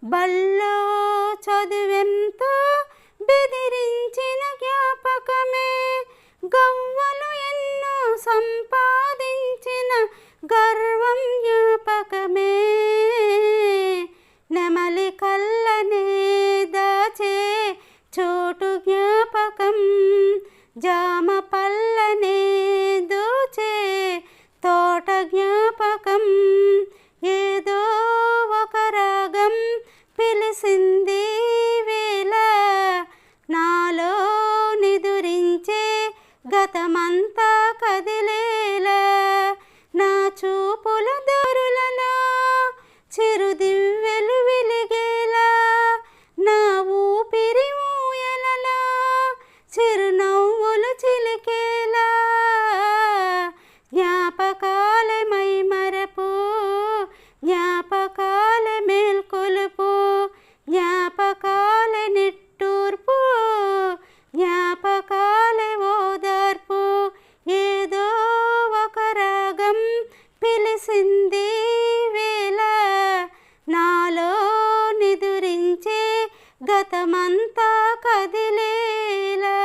బల్లో చదువెంతో బెదిరించిన జ్ఞాపకమే, గవ్వలు ఎన్నో సంపాదించిన గర్వం జ్ఞాపకమే. నెమలి కళ్ళనే దాచే చోటు జ్ఞాపకం, జామ పళ్ళనే దోచే తోట జ్ఞాపకం. ఏదో ఒక రాగం పిలిసింది వేళ, నాలో నిదురించే గతమంతా కదిలేలా. నా చూపుల దారులలో చిరుదివ్వెలు వెలిగేలా, నా ఊపిరి ఊయలలో చిరునవ్వులు చిలికేలా. జ్ఞాపకాలే మైమరపు, జ్ఞాపకాలే మేల్కొలుపు, జ్ఞాపకాలే నిట్టూర్పు, జ్ఞాపకాలే ఓదార్పు. ఏదో ఒక రాగం పిలిసింది వేళ, నాలో నిదురించే గతమంతా కదిలేలా.